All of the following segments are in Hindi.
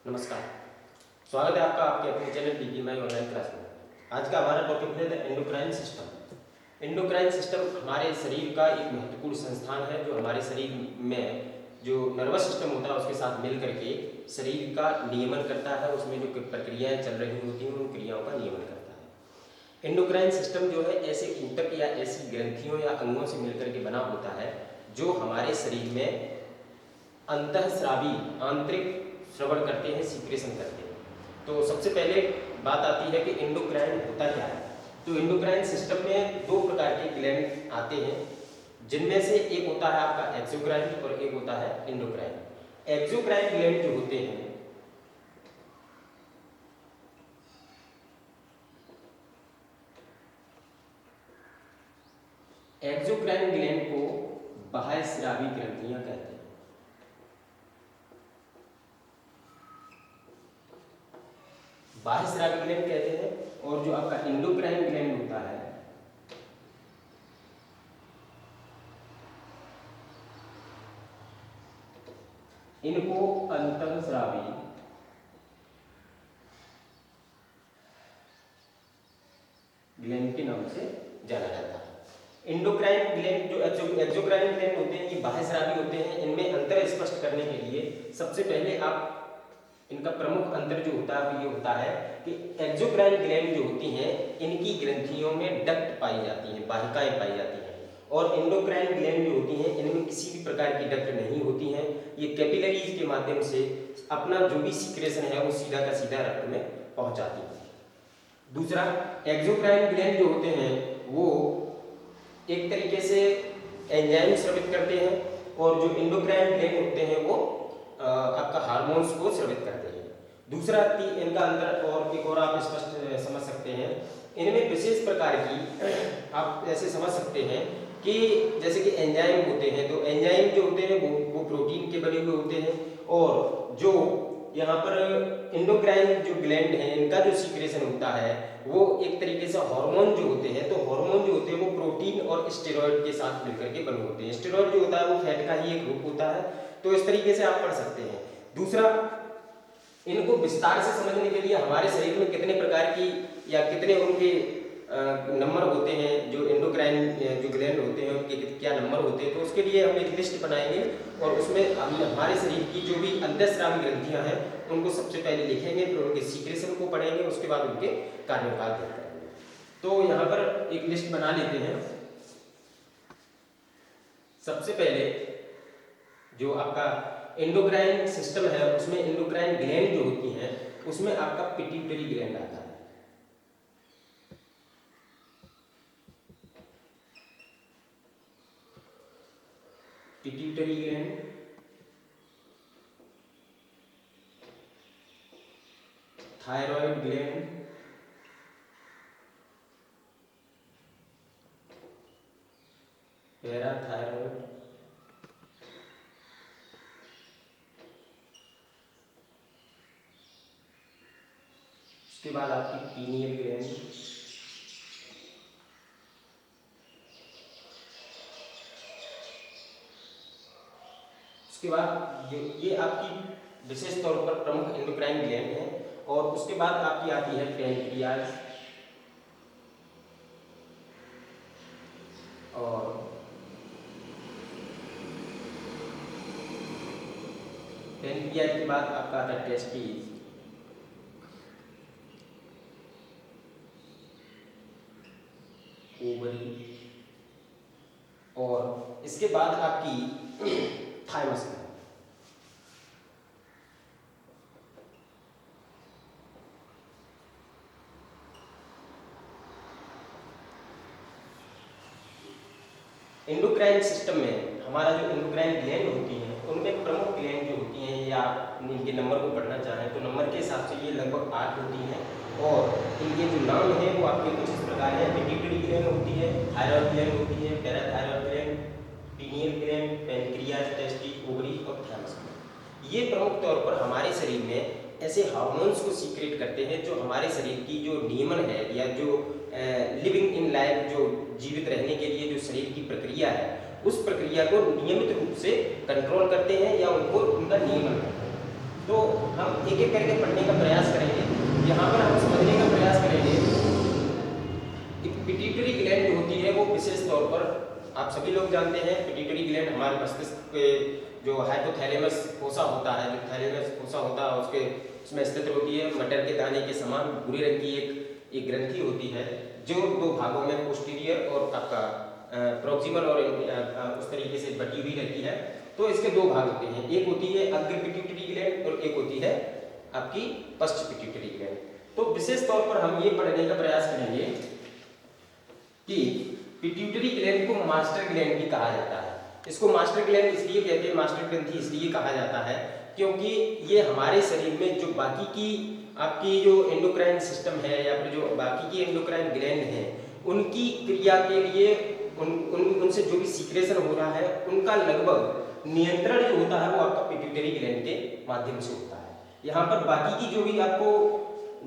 नमस्कार, स्वागत है आपका आपके अपने चैनल DPMI ऑनलाइन क्लास में। आज का हमारा टॉपिक है the endocrine system. Endocrine system हमारे शरीर का एक महत्वपूर्ण संस्थान है जो हमारे शरीर में जो नर्वस सिस्टम होता है उसके साथ मिल करके शरीर का नियमन करता है। उसमें जो प्रक्रियाएं चल रही होती हैं उन क्रियाओं का नियमन करता है। एंडोक्राइन सिस्टम जो है ऐसे ऊतक या ऐसी ग्रंथियों या अंगों से मिलकर के बना होता है जो हमारे शरीर में अंतःस्रावी आंतरिक श्रवण करते हैं, सीक्रेशन करते हैं। तो सबसे पहले बात आती है कि एंडोक्राइन होता क्या है। तो एंडोक्राइन सिस्टम में दो प्रकार के ग्लैंड आते हैं, जिनमें से एक होता है आपका एक्सोक्राइन और एक होता है एंडोक्राइन। एक्सोक्राइन ग्लैंड जो होते हैं एक्सोक्राइन ग्लैंड को बाह्यस्रावी ग्रंथियां कहते हैं। बाह्यस्रावी ग्लैंड कहते हैं। और जो आपका एंडोक्राइन ग्लैंड होता है इनको अंतःस्रावी ग्लैंड के नाम से जाना जाता है। एंडोक्राइन ग्लैंड जो एक्सोक्राइन ग्लैंड होते हैं ये बाह्यस्रावी होते हैं। इनमें अंतर स्पष्ट करने के लिए सबसे पहले आप इनका प्रमुख अंतर जो होता है ये होता है कि एक्सोक्राइन ग्लैंड जो होती हैं इनकी ग्रंथियों में डक्ट पाई जाती हैं, वाहिकाएं पाई जाती हैं। और एंडोक्राइन ग्लैंड जो होती हैं इनमें किसी भी प्रकार की डक्ट नहीं होती हैं। ये कैपिलरीज के माध्यम से अपना जो भी सीक्रेशन है वो सीधा का सीधा रक्त में पहुंचाती है। दूसरा, एक्सोक्राइन ग्लैंड जो होते हैं वो एक तरीके से एंजाइम स्रावित करते हैं और जो एंडोक्राइन ग्लैंड होते हैं वो आपका हार्मोन्स को स्रावित करते हैं। दूसरा इनका अंतर और एक और आप स्पष्ट समझ सकते हैं, इनमें विशेष प्रकार की आप ऐसे समझ सकते हैं कि जैसे कि एंजाइम होते हैं तो एंजाइम जो होते हैं वो प्रोटीन के बने हुए होते हैं। और जो यहाँ पर एंडोक्राइन जो ग्लैंड है इनका जो सीक्रेशन होता है वो एक तरीके से हार्मोन जो होते हैं, तो हार्मोन जो होते हैं वो प्रोटीन और स्टेरॉइड के साथ मिलकर के बने होते हैं। स्टेरॉइड जो होता है वो फैट का ही एक रूप होता है। तो इस तरीके से आप पढ़ सकते हैं। दूसरा, इनको विस्तार से समझने के लिए हमारे शरीर में कितने प्रकार की या कितने उनके नंबर होते हैं, जो एंडोक्राइन जो ग्लैंड होते हैं उनके क्या नंबर होते हैं, तो उसके लिए हम एक लिस्ट बनाएंगे और उसमें हम हमारे शरीर की जो भी अंतःस्रावी ग्रंथियां हैं उनको सबसे पहले लिखेंगे, फिर उनके सीक्रेशन को पढ़ेंगे, उसके बाद उनके कार्यकाल देखेंगे। तो यहाँ पर एक लिस्ट बना लेते हैं। सबसे पहले जो आपका एंडोक्राइन सिस्टम है उसमें एंडोक्राइन ग्लैंड जो होती हैं उसमें आपका पिट्यूटरी ग्लैंड आता है। Pituitary gland, thyroid gland, parathyroid, उसके बाद आपकी पीनियल ग्लैंड, उसके बाद ये आपकी विशेष तौर पर प्रमुख एंडोक्राइन ग्लैंड है। और उसके बाद आपकी आती है पैनक्रियाज और पैनक्रियाज के बाद आपका आता है टेस्टिस, ओवरी और इसके बाद आपकी थाइमस है। एंडोक्राइन सिस्टम में हमारा जो एंडोक्राइन ग्लैंड होती हैं उनमें प्रमुख ग्लैंड जो होती हैं या इनके नंबर को पढ़ना चाहें तो नंबर के हिसाब से ये लगभग 8 होती हैं। और इनके जो नाम हैं वो आपके कुछ इस प्रकार हैं। पिट्यूटरी ग्लैंड होती है, थायराइड ग्लैंड होती है, parathyroid gland, pineal gland, pancreas, testis, ovary और थाइमस ग्लैंड। ये प्रमुख तौर पर हमारे शरीर में ऐसे हार्मोन्स को सीक्रेट करते हैं जो हमारे शरीर की जो नियमन है या जो लिविंग इन लाइफ, जो जीवित रहने के लिए जो शरीर की प्रक्रिया है उस प्रक्रिया को नियमित रूप से कंट्रोल करते हैं या उनको उनका नियमन करते हैं। तो हम एक एक करके पढ़ने का प्रयास करेंगे। यहाँ पर हम समझने का प्रयास करेंगे कि पिट्यूटरी ग्लैंड जो होती है वो विशेष तौर पर आप सभी लोग जानते हैं, पिट्यूटरी ग्लैंड हमारे मस्तिष्क के जो हाइपोथैलेमस फोसा होता है, जो थैलेमस फोसा होता है उसमें स्थित होती है। मटर के दाने के समान भूरे रंग की एक ग्रंथि होती है जो दो भागों में पोस्टीरियर और आपका प्रॉक्सिमल और उस तरीके से बटी हुई रहती है। तो इसके दो भाग होते हैं, एक होती है अग्र पिट्यूटरी ग्लैंड और एक होती है आपकी पश्च पिट्यूटरी ग्लैंड। तो विशेष तौर पर हम ये पढ़ने का प्रयास करेंगे कि पिट्यूटरी ग्लैंड को मास्टर ग्लैंड भी कहा जाता है। इसको मास्टर ग्लैंड इसलिए कहते हैं, मास्टर ग्रंथि इसलिए कहा जाता है क्योंकि ये हमारे शरीर में जो बाकी की आपकी जो एंडोक्राइन सिस्टम है या फिर जो बाकी की एंडोक्राइन ग्लैंड हैं उनकी क्रिया के लिए उनसे जो भी सीक्रेशन हो रहा है उनका लगभग नियंत्रण जो होता है वो आपका पिट्यूटरी ग्लैंड के माध्यम से होता है। यहाँ पर बाकी की जो भी आपको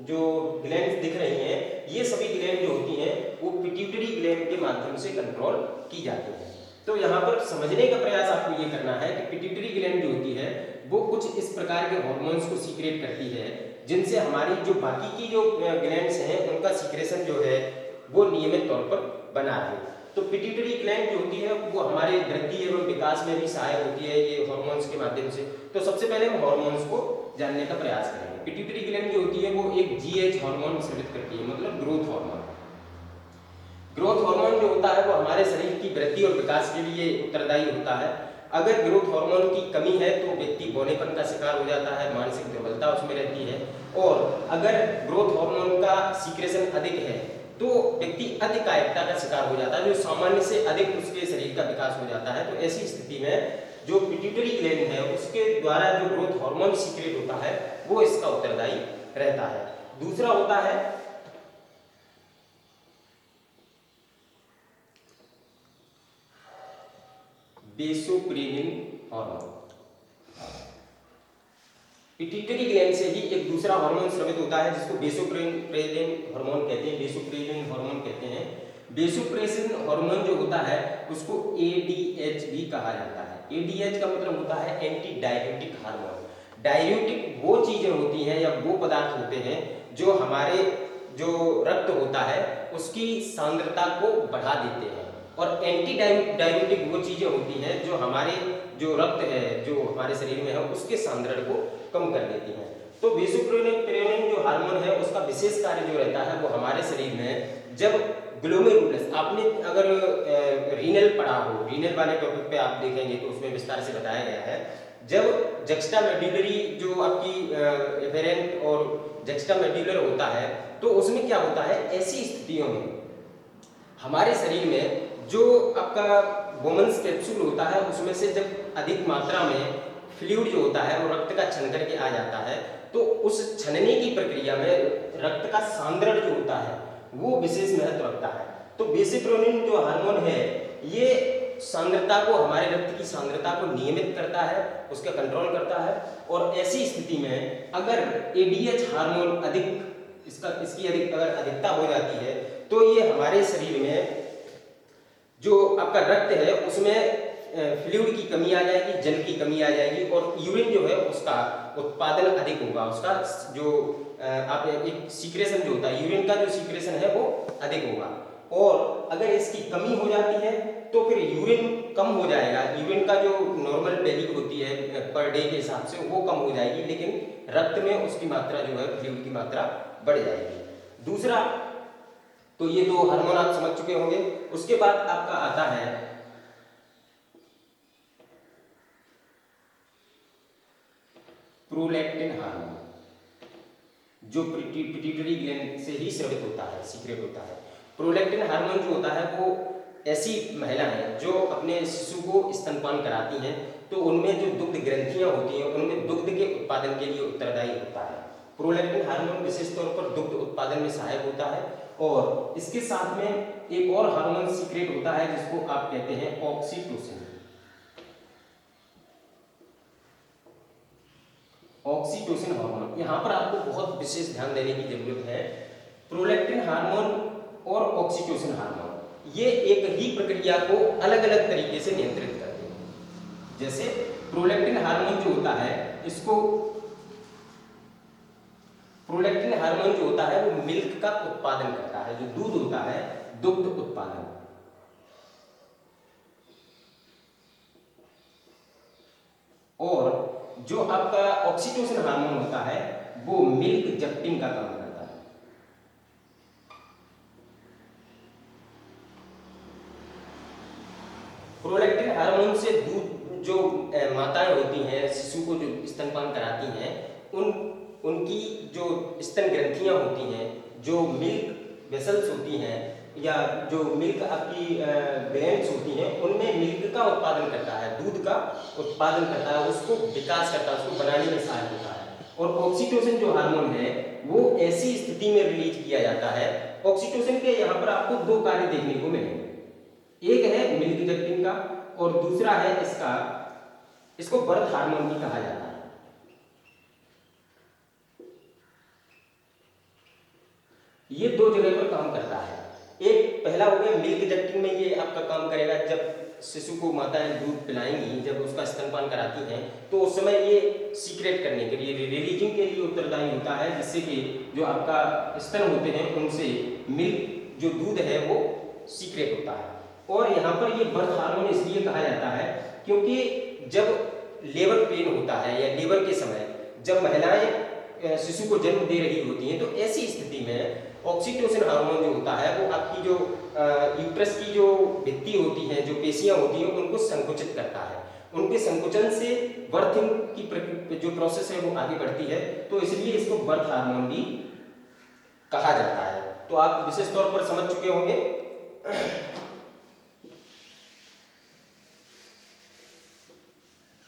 जो ग्लैंड दिख रही हैं ये सभी ग्लैंड जो होती हैं वो पिट्यूटरी ग्लैंड के माध्यम से कंट्रोल की जाती है। तो यहाँ पर समझने का प्रयास आपको ये करना है कि पिट्यूटरी ग्लैंड जो होती है वो कुछ इस प्रकार के हार्मोन्स को सीक्रेट करती है जिनसे हमारी जो बाकी की जो ग्लैंड्स हैं उनका सीक्रेशन जो है वो नियमित तौर पर बना रहे। तो पिट्यूटरी ग्लैंड जो होती है वो हमारे वृद्धि एवं विकास में भी सहायक होती है ये हार्मोन्स के माध्यम से। तो सबसे पहले हम हार्मोन्स को जानने का प्रयास करेंगे। पिट्यूटरी ग्लैंड जो होती है वो एक जीएच हार्मोन स्रावित करती है, मतलब ग्रोथ हार्मोन। ग्रोथ हार्मोन जो होता है वो हमारे शरीर की वृद्धि और विकास के लिए उत्तरदायी होता है। अगर ग्रोथ हार्मोन की कमी है तो व्यक्ति बौनेपन का शिकार हो जाता है, मानसिक दुर्बलता उसमें रहती है। और अगर ग्रोथ हार्मोन का सीक्रेशन अधिक है तो व्यक्ति अधिकायिकता का शिकार हो जाता है, जो सामान्य से अधिक उसके शरीर का विकास हो जाता है। तो ऐसी स्थिति में जो पिट्यूटरी ग्लैंड है उसके द्वारा जो ग्रोथ हार्मोन सीक्रेट होता है वो इसका उत्तरदायी रहता है। दूसरा होता है बेसोप्रेनिन हार्मोन। पिट्यूटरी ग्लैंड से ही एक दूसरा हार्मोन स्रावित होता है जिसको बेसोप्रेनिन हार्मोन कहते हैं, बेसोप्रेनिन हार्मोन कहते हैं। बेसोप्रेसिन हार्मोन जो होता है उसको एडीएच भी कहा जाता है। एडीएच का मतलब होता है एंटी डाययूरेटिक हार्मोन। डाययूरेटिक वो चीजें होती हैं या वो पदार्थ होते हैं जो हमारे जो रक्त होता है उसकी सांद्रता को बढ़ा देते हैं, और एंटी डाययूरेटिक वो चीजें होती हैं जो हमारे जो रक्त है जो हमारे शरीर में है उसके सांद्रण को कम कर देती हैं। तो बेसोप्रेनिन जो हार्मोन है उसका विशेष कार्य जो रहता है वो हमारे शरीर में जब ग्लोमेरुलस, आपने अगर रीनल पढ़ा हो, रीनल वाले टॉपिक पे आप देखेंगे तो उसमें विस्तार से बताया गया है, जब जक्स्टामेडुलरी जो आपकी एफेरेंट और जक्स्टामेडुलर होता है तो उसमें क्या होता है, ऐसी स्थितियों में हमारे शरीर में जो आपका वुमेन्स कैप्सूल होता है उसमें से जब अधिक मात्रा में फ्लूइड जो होता है वो रक्त का छन करके आ जाता है तो उस छनने की प्रक्रिया में रक्त का सांद्रण जो होता है वो विशेष महत्व रखता है। तो बेसोप्रेनिन जो हार्मोन है ये सांद्रता को, हमारे रक्त की सांद्रता को नियमित करता है, उसका कंट्रोल करता है। और ऐसी स्थिति में अगर एडीएच हार्मोन इसकी अगर अधिकता हो जाती है तो ये हमारे शरीर में जो आपका रक्त है उसमें फ्लूइड की कमी आ जाएगी, जल की कमी आ जाएगी और यूरिन जो है उसका उत्पादन अधिक होगा। उसका जो आप एक सीक्रेशन जो होता है, यूरिन का जो सीक्रेशन है वो अधिक होगा। और अगर इसकी कमी हो जाती है तो फिर यूरिन कम हो जाएगा, यूरिन का जो नॉर्मल वैल्यू होती है पर डे के हिसाब से वो कम हो जाएगी, लेकिन रक्त में उसकी मात्रा जो है फ्लूइड की मात्रा बढ़ जाएगी। दूसरा तो ये दो हार्मोन आप समझ चुके होंगे। उसके बाद आपका आता है प्रोलैक्टिन हार्मोन जो पिट्यूटरी ग्लैंड से ही स्रावित होता है, सीक्रेट होता है। प्रोलैक्टिन हार्मोन जो होता है वो ऐसी महिला है जो अपने शिशु को स्तनपान कराती हैं तो उनमें जो दुग्ध ग्रंथियां होती हैं उनमें दुग्ध के उत्पादन के लिए उत्तरदायी होता है। प्रोलैक्टिन हार्मोन विशेष तौर पर दुग्ध उत्पादन में सहायक होता है। और इसके साथ में एक और हार्मोन सीक्रेट होता है जिसको आप कहते हैं ऑक्सीटोसिन। ऑक्सीटोसिन हार्मोन, यहाँ पर आपको बहुत विशेष ध्यान देने की जरूरत है। प्रोलैक्टिन हार्मोन और ऑक्सीटोसिन हार्मोन ये एक ही प्रक्रिया को अलग अलग तरीके से नियंत्रित करते हैं। जैसे प्रोलैक्टिन हार्मोन जो होता है इसको प्रोलैक्टिन हार्मोन जो होता है वो मिल्क का उत्पादन करता है, जो दूध होता है, दुग्ध उत्पादन। और जो आपका ऑक्सीटोसिन हार्मोन होता है वो मिल्क जप्टिंग का काम करता है। प्रोलैक्टिन हार्मोन से दूध जो माताएं होती हैं, शिशु को जो स्तनपान कराती हैं, उनकी जो स्तन ग्रंथियां होती हैं, जो मिल्क वेसल्स होती हैं, या जो मिल्क आपकी ग्लैंड्स होती हैं, उनमें मिल्क का उत्पादन करता है, दूध का उत्पादन करता है, उसको विकास करता है, उसको बनाने में सहायक होता है। और ऑक्सीटोसिन जो हार्मोन है वो ऐसी स्थिति में रिलीज किया जाता है। ऑक्सीटोसिन के यहाँ पर आपको दो कार्य देखने को मिलेंगे, एक है मिल्क जप्टिंग का और दूसरा है इसको बर्थ हार्मोन भी कहा जाता है। ये दो जगह पर काम करता है। एक पहला हो गया मिल्क जप्टिंग में, ये आपका काम करेगा जब शिशु को माताएं दूध पिलाएंगी, जब उसका स्तनपान कराती हैं, तो उस समय ये सीक्रेट करने के लिए, रिलीजिंग के लिए उत्तरदायी होता है, जिससे कि जो आपका स्तन होते हैं उनसे मिल्क जो दूध है वो सीक्रेट होता है। और यहाँ पर ये बर्थ हार्मोन इसलिए कहा जाता है क्योंकि जब लेबर पेन होता है या लेबर के समय जब महिलाएं शिशु को जन्म दे रही होती हैं, तो ऐसी स्थिति में ऑक्सीटोसिन हार्मोन जो होता है वो आपकी जो यूट्रस की जो भित्ति होती है, जो पेशियां होती हैं, उनको संकुचित करता है। उनके संकुचन से बर्थिंग की जो प्रोसेस है वो आगे बढ़ती है, तो इसलिए इसको बर्थ हार्मोन भी कहा जाता है। तो आप विशेष तौर पर समझ चुके होंगे।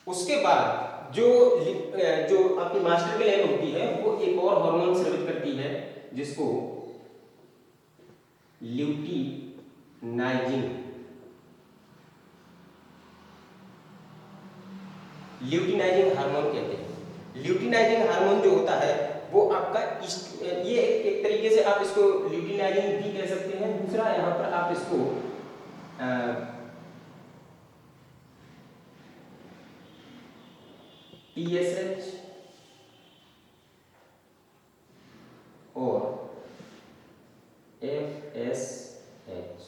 उसके बाद जो आपकी मास्टर ग्लैंड होती है वो एक और हार्मोन स्रावित करती है, जिसको ल्यूटिनाइजिंग हार्मोन कहते हैं। ल्यूटिनाइजिंग हार्मोन जो होता है वो आपका ये एक तरीके से आप इसको ल्यूटिनाइजिंग भी कह सकते हैं। दूसरा यहाँ पर आप इसको TSH और FSH।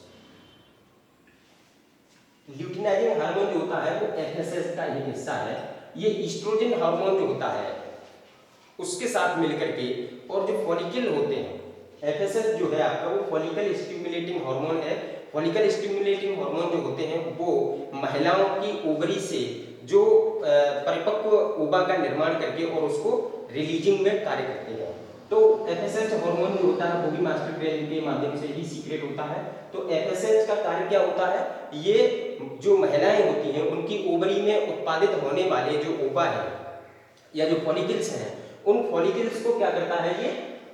ल्यूटिनाइजिंग हार्मोन जो होता है वो FSH का एक हिस्सा है। ये ईस्ट्रोजन हार्मोन जो होता है उसके साथ मिलकर के, और जो फॉलिकल होते हैं, FSH जो है आपका वो फॉलिकल स्टिमुलेटिंग हार्मोन है। फॉलिकल स्टिमुलेटिंग हार्मोन जो होते हैं वो महिलाओं की ओवरी से जो परिपक्व ओवा का निर्माण करके और उसको रिलीजिंग में कार्य करते हैं। तो FSH हार्मोन जो होता है वो भी मास्टर ग्लैंड के माध्यम से ही सीक्रेट होता है। तो FSH का कार्य क्या होता है, ये जो महिलाएं होती हैं उनकी ओवरी में उत्पादित होने वाले जो ओवा है या जो फॉलिकल्स हैं, उन फॉलिकल्स को क्या करता है,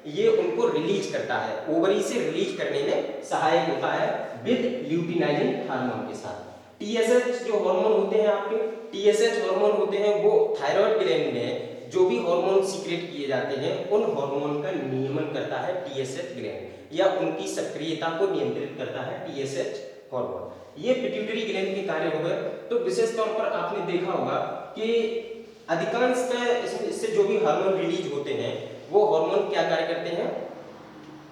ये उनको रिलीज करता है, ओवरी से रिलीज करने में सहायक होता है विद ल्यूटिनाइजिंग हार्मोन के साथ। TSH जो हार्मोन होते हैं आपके, TSH हार्मोन होते हैं वो थायराइड ग्लैंड में जो भी हार्मोन सीक्रेट किए जाते हैं उन हार्मोन का नियमन करता है TSH ग्लैंड, या उनकी सक्रियता को नियंत्रित करता है TSH हार्मोन। ये पिट्यूटरी ग्लैंड के कार्य हो गए। तो विशेष तौर पर आपने देखा होगा कि अधिकांशतः इससे जो भी हार्मोन रिलीज होते हैं वो हार्मोन क्या कार्य करते हैं,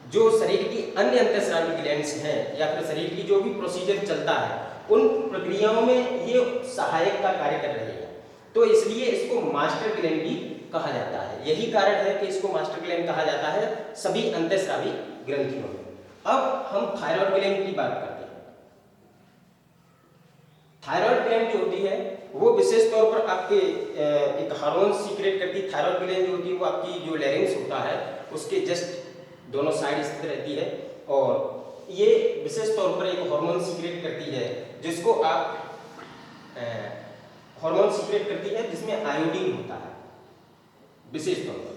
जो शरीर की अन्य अंतःस्रावी ग्लैंड्स हैं या फिर शरीर की जो भी प्रोसीजर चलता है उन प्रक्रियाओं में ये सहायक का कार्य कर रहे हैं। तो इसलिए इसको मास्टर ग्लैंड भी कहा जाता है। यही कारण है कि इसको मास्टर ग्लैंड कहा जाता है सभी अंतःस्रावी ग्रंथियों में। अब हम थायराइड ग्लैंड की बात करते हैं। थायराइड ग्लैंड जो होती है वो विशेष तौर पर आपके एक हार्मोन सीक्रेट करती है। थायराइड ग्लैंड जो होती है वो आपकी जो लैरिंक्स होता है उसके जस्ट दोनों साइड स्थित रहती है, और ये विशेष तौर पर एक हार्मोन सीक्रेट करती है जिसको आप हार्मोन सीक्रेट करती है जिसमें आयोडीन होता है विशेष तौर पर।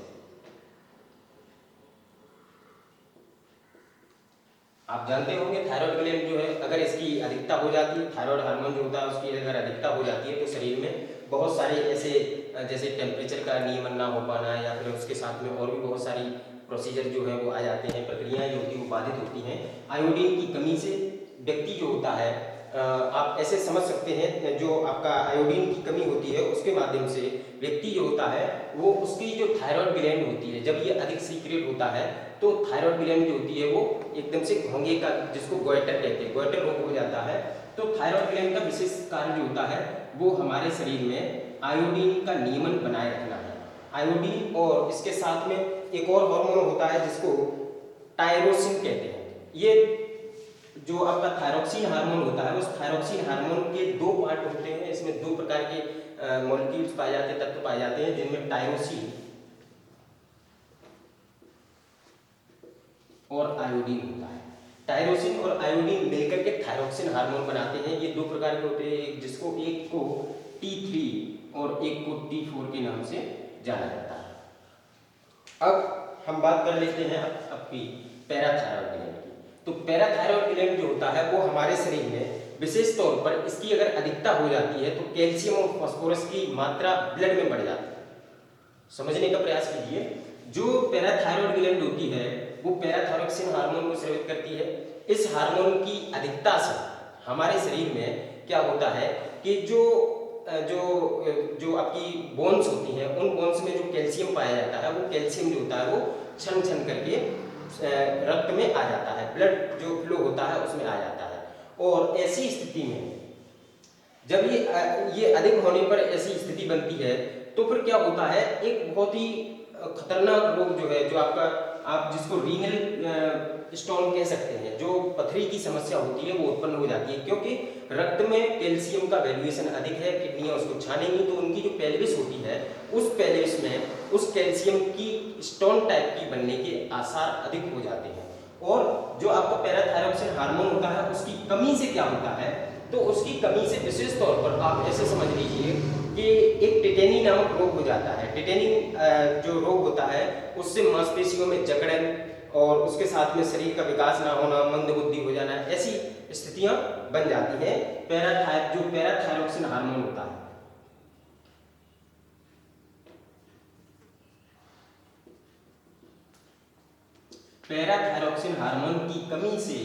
आप जानते होंगे थायराइड ग्लैंड जो है अगर इसकी अधिकता हो जाती है, थायराइड हार्मोन जो होता है उसकी अगर अधिकता हो जाती है तो शरीर में बहुत सारे ऐसे जैसे टेम्परेचर का नियमन ना हो पाना या फिर उसके साथ में और भी बहुत सारी प्रोसीजर जो है वो आ जाते हैं, प्रक्रियाएं जो होती हैं वो बाधित होती हैं। आयोडीन की कमी से व्यक्ति जो होता है, आप ऐसे समझ सकते हैं, जो आपका आयोडीन की कमी होती है उसके माध्यम से व्यक्ति जो होता है वो उसकी जो थायराइड ग्लैंड होती है, जब ये अधिक सीक्रेट होता है तो थायराइड ग्लैंड जो होती है वो एकदम से घोंघे का, जिसको गोइटर कहते हैं, गोइटर रोग हो जाता है। तो थायराइड ग्लैंड का विशेष कार्य जो होता है वो हमारे शरीर में आयोडीन का नियमन बनाए रखना है। आयोडीन और इसके साथ में एक और हार्मोन होता है जिसको टायरोसिन कहते हैं। ये जो आपका थायरोक्सिन हार्मोन होता है, उस थायरोक्सिन हार्मोन के दो पार्ट होते हैं। इसमें दो प्रकार के मॉलिक्यूल्स पाए जाते हैं, तत्व पाए जाते हैं, जिनमें टायरोसिन और आयोडीन होता है। टायरोसिन और आयोडीन मिलकर के थायरोक्सिन हार्मोन बनाते हैं। ये दो प्रकार के होते हैं, जिसको एक को T3 और एक को T4 के नाम से जाना जाता है। अब हम बात कर लेते हैं आपकी पैराथायरॉयड ग्लैंड की। तो पैराथायरॉयड ग्लैंड जो होता है वो हमारे शरीर में विशेष तौर पर इसकी अगर अधिकता हो जाती है तो कैल्शियम और फास्फोरस की मात्रा ब्लड में बढ़ जाती है। समझने का प्रयास कीजिए। जो पैराथायरॉयड ग्लैंड होती है वो पैराथायरोक्सिन हार्मोन को स्रावित करती है। इस हार्मोन की अधिकता से हमारे शरीर में क्या होता है कि जो आपकी बोन्स होती हैं, उन बोन्स में जो कैल्शियम पाया जाता है, वो कैल्शियम जो होता है वो छन छन करके रक्त में आ जाता है, ब्लड जो फ्लो होता है उसमें आ जाता है। और ऐसी स्थिति में जब ये अधिक होने पर ऐसी स्थिति बनती है तो फिर क्या होता है, एक बहुत ही खतरनाक रोग जो है, जो आप जिसको रीनल स्टोन कह सकते हैं, जो पथरी की समस्या होती है वो उत्पन्न हो जाती है। क्योंकि रक्त में कैल्शियम का वैल्यूएशन अधिक है, किडनियां उसको छानेंगी तो उनकी जो पेल्विस होती है उस पेल्विस में उस कैल्शियम की स्टोन टाइप की बनने के आसार अधिक हो जाते हैं। और जो आपका पैराथायरोक्सिन हार्मोन होता है उसकी कमी से क्या होता है, तो उसकी कमी से विशेष तौर पर आप ऐसे समझ लीजिए कि एक टिटेनी नामक रोग हो जाता है। टिटेनी जो रोग होता है उससे मांसपेशियों में जकड़न और उसके साथ में शरीर का विकास ना होना, मंदबुद्धि हो जाना, ऐसी स्थितियां बन जाती हैं जो पैराथायरोक्सिन हार्मोन होता है। पैराथायरोक्सिन हार्मोन की कमी से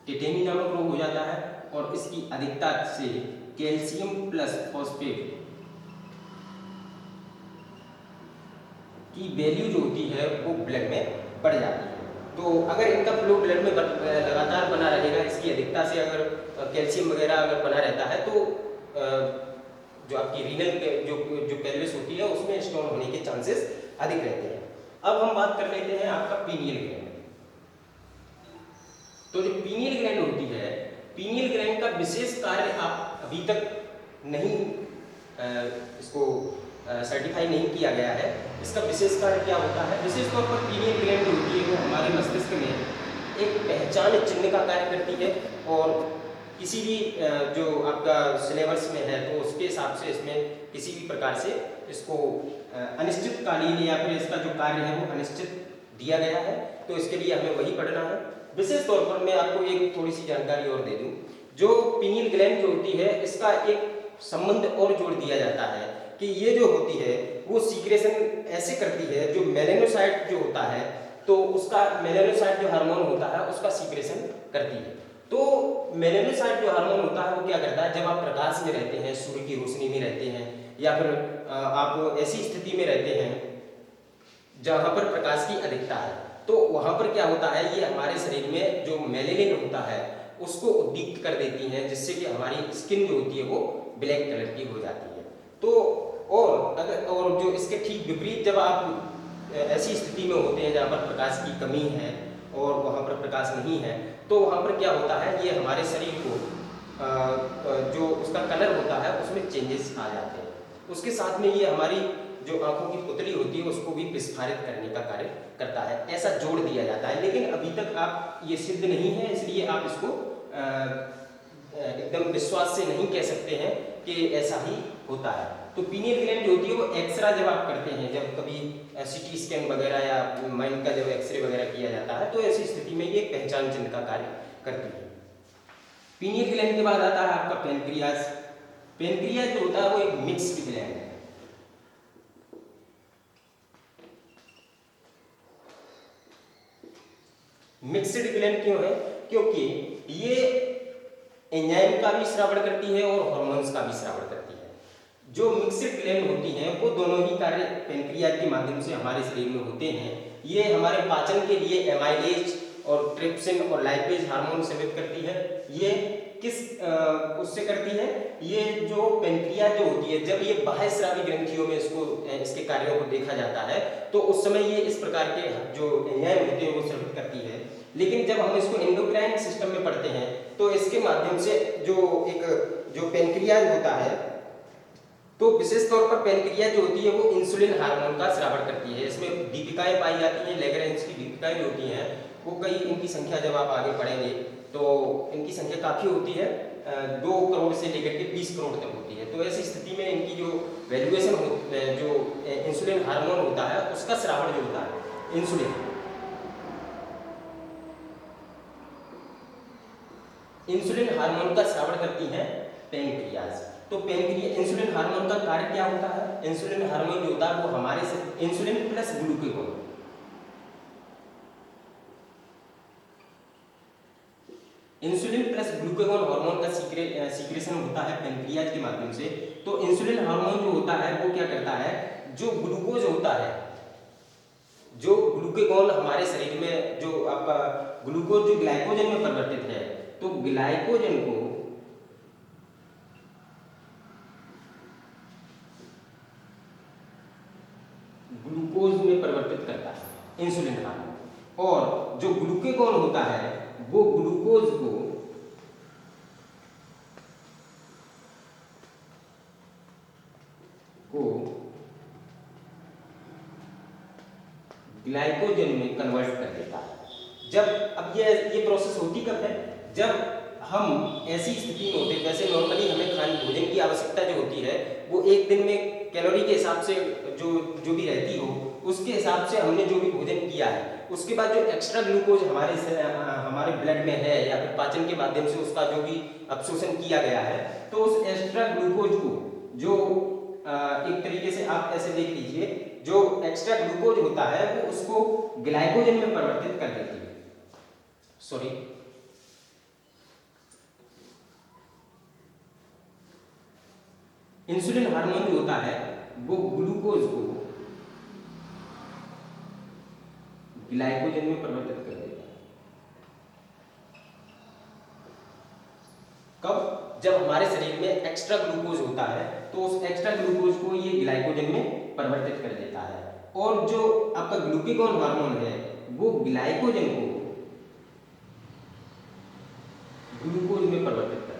टिटेनी नामक रोग हो जाता है और इसकी अधिकता से कैल्शियम प्लस फॉस्फेट की वैल्यू जो होती है वो ब्लड में बढ़ जाती है। तो अगर इनका फ्लो ब्लड में लगातार बना रहेगा, इसकी अधिकता से अगर कैल्शियम वगैरह अगर बना रहता है तो जो आपकी रीनल जो पेल्विस होती है उसमें स्टोन होने के चांसेस अधिक रहते हैं। अब हम बात कर लेते हैं आपका पीनियल ग्लैंड। तो जो पीनियल ग्लैंड होती है, पीनियल ग्लैंड का विशेष कार्य आप अभी तक नहीं इसको सर्टिफाई नहीं किया गया है। इसका विशेष कार्य क्या होता है? विशेष तौर पर पीनियल ग्लैंड जो होती है वो हमारे मस्तिष्क में एक पहचान चिन्ह का कार्य करती है और किसी भी जो आपका सिलेबस में है तो उसके हिसाब से इसमें किसी भी प्रकार से इसको अनिश्चितकालीन या फिर इसका जो कार्य है वो अनिश्चित दिया गया है, तो इसके लिए हमें वही पढ़ना है। विशेष तौर पर मैं आपको एक थोड़ी सी जानकारी और दे दूं। जो पीनियल ग्लैंड जो होती है इसका एक संबंध और जोड़ दिया जाता है कि ये जो होती है वो सीक्रेशन ऐसे करती है, जो मेलानोसाइट जो होता है तो उसका मेलानोसाइट जो हार्मोन होता है उसका सीक्रेशन करती है। तो मेलानोसाइट जो हार्मोन होता है वो क्या करता है, जब आप प्रकाश में रहते हैं, सूर्य की रोशनी में रहते हैं या फिर आप ऐसी स्थिति में रहते हैं जहां पर प्रकाश की अधिकता है, तो वहां पर क्या होता है, ये हमारे शरीर में जो मेलेनिन होता है उसको उद्दीप्त कर देती हैं, जिससे कि हमारी स्किन जो होती है वो ब्लैक कलर की हो जाती है। तो और जो इसके ठीक विपरीत जब आप ऐसी स्थिति में होते हैं जहाँ पर प्रकाश की कमी है और वहाँ पर प्रकाश नहीं है, तो वहाँ पर क्या होता है, ये हमारे शरीर को जो उसका कलर होता है उसमें चेंजेस आ जाते हैं। उसके साथ में ये हमारी जो आंखों की पुतली होती है उसको भी विस्फारित करने का कार्य करता है, ऐसा जोड़ दिया जाता है। लेकिन अभी तक आप ये सिद्ध नहीं है, इसलिए आप इसको एकदम विश्वास से नहीं कह सकते हैं कि ऐसा ही होता है। तो पीनियल ग्लैंड जो होती है वो एक्सरे जब आप करते हैं, जब कभी सीटी स्कैन वगैरह या माइंड का जब एक्सरे वगैरह किया जाता है तो ऐसी स्थिति में ये पहचान चिन्ह का कार्य करती है। पीनियल ग्लैंड के बाद आता है आपका पेनक्रियाज। पेनक्रियाज जो होता है वो एक मिक्स्ड ग्लैंड है। मिक्स्ड ग्लैंड क्यों है? क्योंकि ये एंजाइम का भी श्रावण करती है और हार्मोन्स का भी श्रावण करती है। जो मिक्स्ड ग्लैंड होती हैं वो दोनों ही कार्य पेनक्रियाज के माध्यम से हमारे शरीर में होते हैं। ये हमारे पाचन के लिए एमाइलेज और ट्रिप्सिन और लाइपेज हार्मोन सेवित करती है। ये किस उससे करती है, ये जो पेनक्रियाज जो होती है, जब ये बाह्यस्रावी ग्रंथियों में इसके कार्यों को देखा जाता है तो उस समय ये इस प्रकार के जो एंजाइम होते हैं वो स्रावित करती है। लेकिन जब हम इसको एंडोक्राइन सिस्टम में पढ़ते हैं तो इसके माध्यम से जो पेनक्रियाज होता है, तो विशेष तौर पर पेनक्रियाज जो होती है वो इंसुलिन हार्मोन का स्रावण करती है। इसमें दीपिकाएं पाई जाती हैं, लैग्रेंज की दीपिकाएं जो होती हैं वो कई, इनकी संख्या जब आप आगे पढ़ेंगे तो इनकी संख्या काफ़ी होती है, 2 करोड़ से लेकर के 20 करोड़ तक होती है। तो ऐसी स्थिति में इनकी जो वैल्यूएशन जो इंसुलिन हार्मोन होता है उसका स्रावण जो होता है, इंसुलिन हार्मोन का स्रावण करती हैं पेनक्रियाज। तो इंसुलिन हार्मोन का कार्य क्या होता है? इंसुलिन हार्मोन जो होता है वो हमारे से insulin plus glucagon, insulin plus glucagon hormone का सीक्रेशन होता है पेनक्रियाज के माध्यम से। तो इंसुलिन हार्मोन जो होता है वो क्या करता है, जो ग्लूकोज होता है, जो ग्लूकागोन हमारे शरीर में जो आपका ग्लूकोज जो ग्लाइकोजन में परिवर्तित है, तो ग्लाइकोजन को ग्लूकोज में परिवर्तित करता है इंसुलिन हार्मोन, और जो ग्लूकागोन होता है वो ग्लूकोज को ग्लाइकोजन में कन्वर्ट कर देता है। जब अब ये प्रोसेस होती कब है, जब हम ऐसी स्थिति में होते हैं, वैसे नॉर्मली हमें भोजन की आवश्यकता जो होती है वो एक दिन में कैलोरी के हिसाब से जो भी रहती हो उसके हिसाब से हमने जो भी भोजन किया है, उसके बाद जो एक्स्ट्रा ग्लूकोज हमारे ब्लड में है या फिर पाचन के माध्यम से उसका जो भी अवशोषण किया गया है, तो उस एक्स्ट्रा ग्लूकोज को जो एक तरीके से आप ऐसे देख लीजिए, जो एक्स्ट्रा ग्लूकोज होता है वो उसको ग्लाइकोजन में परिवर्तित कर देती है। इंसुलिन हार्मोन जो होता है वो ग्लूकोज को ग्लाइकोजन में परिवर्तित कर देता है। कब? जब हमारे शरीर में एक्स्ट्रा ग्लूकोज होता है तो उस एक्स्ट्रा ग्लूकोज को ये ग्लाइकोजन में परिवर्तित कर देता है, और जो आपका ग्लूकागोन हार्मोन है वो ग्लाइकोजन को ग्लूकोज में परिवर्तित कर देता है।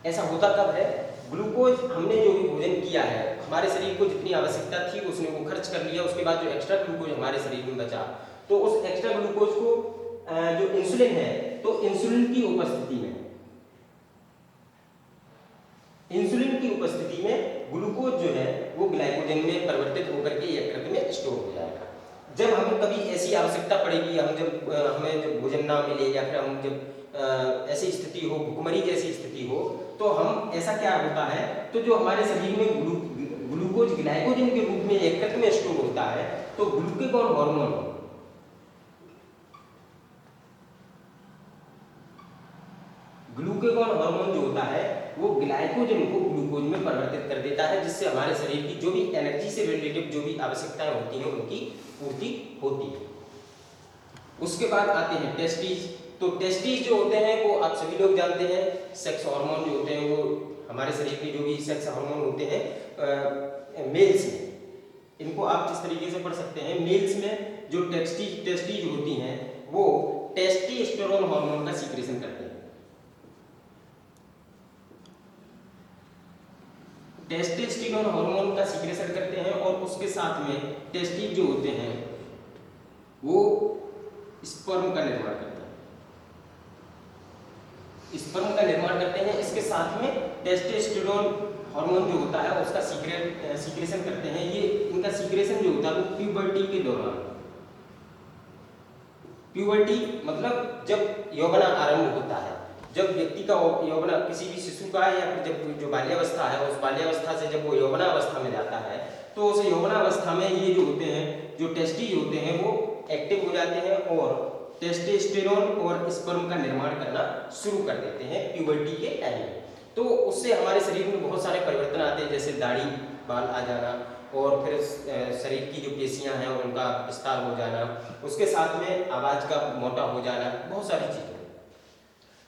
ऐसा होता कब है? ग्लूकोज हमने जो भी भोजन किया है, हमारे शरीर को जितनी आवश्यकता थी उसने वो खर्च कर लिया, उसके बाद जो एक्स्ट्रा ग्लूकोज हमारे शरीर में बचा, तो उस एक्स्ट्रा ग्लूकोज को जो इंसुलिन है, तो इंसुलिन की उपस्थिति में ग्लूकोज जो है वो ग्लाइकोजन में परिवर्तित होकर के यकृत में स्टोर हो जाएगा। जब हमें कभी ऐसी आवश्यकता पड़ेगी, हमें जब भोजन ना मिले या फिर हम जब ऐसी स्थिति हो, भूखमरी जैसी स्थिति हो, तो हम ऐसा क्या होता है, तो जो हमारे शरीर में ग्लूकोज ग्लाइकोजन के रूप में यकृत में स्टोर होता है, तो ग्लूकागोन हार्मोन जो होता है वो ग्लाइकोजन को ग्लूकोज में परिवर्तित कर देता है, जिससे हमारे शरीर की जो भी एनर्जी से रिलेटेड जो भी आवश्यकताएं होती हैं उनकी पूर्ति होती है। उसके बाद आते हैं टेस्टिज। तो टेस्टिज जो होते हैं वो आप सभी लोग जानते हैं, सेक्स हार्मोन जो होते हैं, वो हमारे शरीर के जो भी सेक्स हार्मोन होते हैं मेल्स में, इनको आप इस तरीके से पढ़ सकते हैं। मेल्स में जो टेस्टिज होती हैं वो टेस्टोस्टेरोन हार्मोन का सीक्रेशन करते हैं। टेस्टोस्टेरोन हार्मोन का सीक्रेशन करते हैं, और उसके साथ में टेस्टिज जो होते हैं वो स्पर्म का निर्माण करते हैं। इसके साथ में टेस्टोस्टेरोन हार्मोन जो होता है उसका सीक्रेशन करते हैं। ये इनका सीक्रेशन जो होता है वो प्यूबर्टी के दौरान, प्यूबर्टी मतलब जब यौवन आरंभ होता है, जब व्यक्ति का यौवन, किसी भी शिशु का या फिर जब जो बाल्यावस्था है, उस बाल्यावस्था से जब वो यौवनावस्था में जाता है, तो उस यौवनावस्था में ये जो होते हैं, जो टेस्टिज होते हैं वो एक्टिव हो जाते हैं, और टेस्टोस्टेरोन और स्पर्म का निर्माण करना शुरू कर देते हैं प्यूबर्टी के टाइम में। तो उससे हमारे शरीर में बहुत सारे परिवर्तन आते हैं, जैसे दाढ़ी बाल आ जाना और फिर शरीर की जो पेशियां हैं उनका विस्तार हो जाना, उसके साथ में आवाज का मोटा हो जाना, बहुत सारी चीजें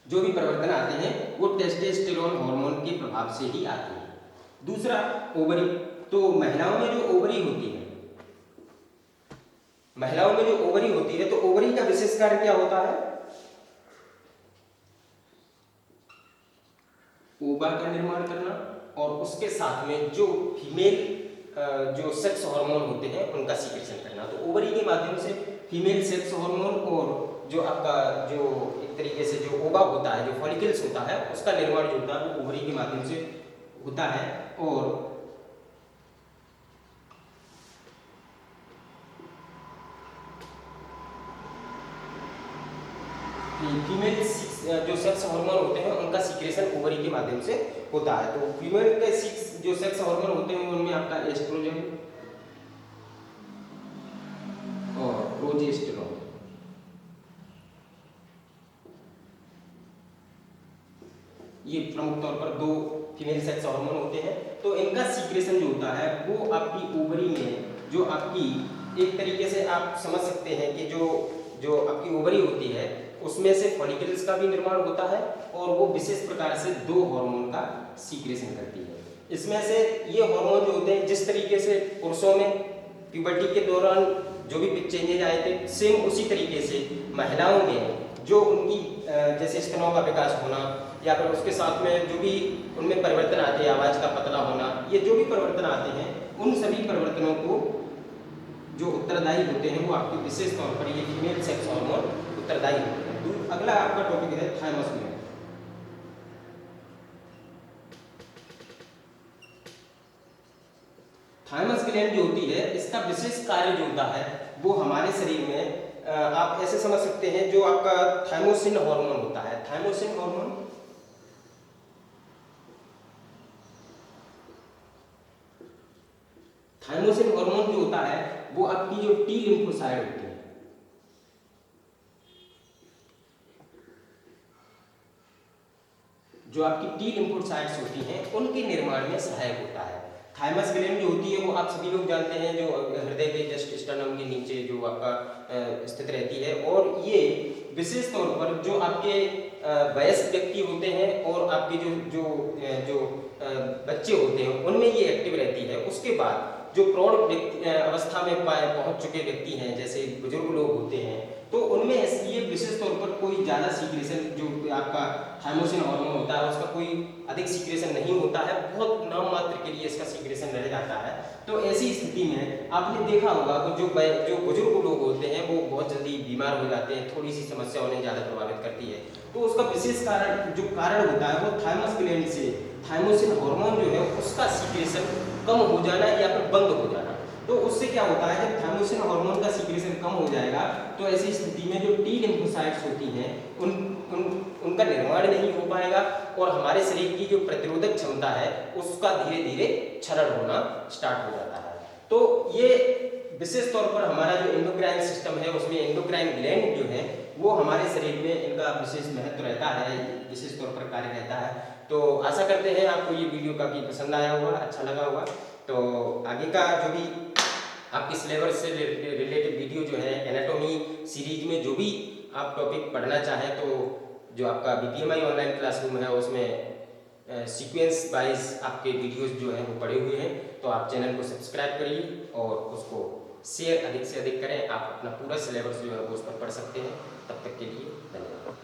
जो भी परिवर्तन आते हैं वो टेस्टोस्टेरोन हार्मोन के प्रभाव से ही आते हैं। दूसरा ओवरी। तो महिलाओं में जो ओवरी होती है, महिलाओं में जो ओवरी होती है, तो ओवरी का विशेष कार्य क्या होता है? ओवा का निर्माण करना और उसके साथ में जो फीमेल जो सेक्स हार्मोन होते हैं उनका सीक्रेशन करना। तो ओवरी के माध्यम से फीमेल सेक्स हार्मोन और जो आपका जो एक तरीके से जो ओवा होता है, जो फॉलिकल्स होता है, उसका निर्माण जो होता है वो ओवरी के माध्यम से होता है। और फीमेल जो सेक्स हार्मोन होते हैं उनका सीक्रेशन ओवरी के माध्यम से होता है। तो फीमेल के जो सेक्स हार्मोन होते हैं उनमें आपका एस्ट्रोजन और प्रोजेस्टेरोन, ये प्रमुख तौर पर दो फीमेल सेक्स हार्मोन होते हैं। तो इनका सीक्रेशन जो होता है वो आपकी ओवरी में जो आपकी एक तरीके से आप समझ सकते हैं कि जो आपकी ओवरी होती है उसमें से फॉलिकल्स का भी निर्माण होता है और वो विशेष प्रकार से दो हार्मोन का सीक्रेशन करती है। इसमें से ये हार्मोन जो होते हैं, जिस तरीके से पुरुषों में प्यूबर्टी के दौरान जो भी चेंजेज आए थे, सेम उसी तरीके से महिलाओं में जो उनकी जैसे स्तनों का विकास होना या फिर उसके साथ में जो भी उनमें परिवर्तन आते हैं, आवाज का पतला होना, ये जो भी परिवर्तन आते हैं उन सभी परिवर्तनों को जो उत्तरदायी होते हैं वो आपके विशेष तौर पर ये फीमेल सेक्स हार्मोन उत्तरदायी होते हैं। अगला आपका टॉपिक है थाइमस ग्लैंड। थाइमस ग्लैंड जो होती है इसका विशेष कार्य जो होता है वो हमारे शरीर में आप ऐसे समझ सकते हैं, जो आपका थाइमोसिन हार्मोन होता है, थाइमोसिन हार्मोन जो होता है वो आपकी जो टी लिम्फोसाइट होती है, जो आपकी टी लिम्फोसाइट्स होती हैं उनके निर्माण में सहायक होता है। थाइमस ग्लैंड जो होती है वो आप सभी लोग जानते हैं, जो हृदय के जस्ट स्टर्नम के नीचे जो आपका स्थित रहती है। और ये विशेष तौर पर जो आपके वयस्क व्यक्ति होते हैं और आपके जो बच्चे होते हैं उनमें ये एक्टिव रहती है। उसके बाद जो प्रौढ़ अवस्था में पहुंच चुके व्यक्ति हैं, जैसे बुजुर्ग लोग होते हैं, तो उनमें ये विशेष तौर पर कोई ज़्यादा सीक्रेशन जो आपका थाइमोसिन हार्मोन होता है उसका कोई अधिक सीक्रेशन नहीं होता है, बहुत नाम मात्र के लिए इसका सीक्रेशन रह जाता है। तो ऐसी स्थिति में आपने देखा होगा कि जो बुजुर्ग लोग होते हैं वो बहुत जल्दी बीमार हो जाते हैं, थोड़ी सी समस्या उन्हें ज़्यादा प्रभावित करती है। तो उसका विशेष कारण होता है वो थाइमस ग्लैंड से थाइमोसिन हार्मोन जो है उसका सीक्रेशन कम हो जाना या फिर बंद हो जाना। तो उससे क्या होता है, जब थाइमोसिन हार्मोन का सीक्रेशन कम हो जाएगा तो ऐसी स्थिति में जो टी लिम्फोसाइट्स होती हैं उनका निर्माण नहीं हो पाएगा और हमारे शरीर की जो प्रतिरोधक क्षमता है उसका धीरे धीरे क्षरण होना स्टार्ट हो जाता है। तो ये विशेष तौर पर हमारा जो एंडोक्राइन सिस्टम है उसमें एंडोक्राइन ग्लैंड जो है वो हमारे शरीर में इनका विशेष महत्व रहता है, विशेष तौर पर कार्य रहता है। तो आशा करते हैं आपको ये वीडियो काफ़ी पसंद आया होगा, अच्छा लगा होगा। तो आगे का जो भी आपकी सिलेबस से रिलेटेड वीडियो जो है एनाटॉमी सीरीज में जो भी आप टॉपिक पढ़ना चाहें तो जो आपका BPMI ऑनलाइन क्लासरूम है उसमें सीक्वेंस वाइज आपके वीडियोस जो हैं वो पड़े हुए हैं। तो आप चैनल को सब्सक्राइब करिए और उसको शेयर अधिक से अधिक करें। आप अपना पूरा सिलेबस जो है वो उस पर पढ़ सकते हैं। तब तक के लिए धन्यवाद।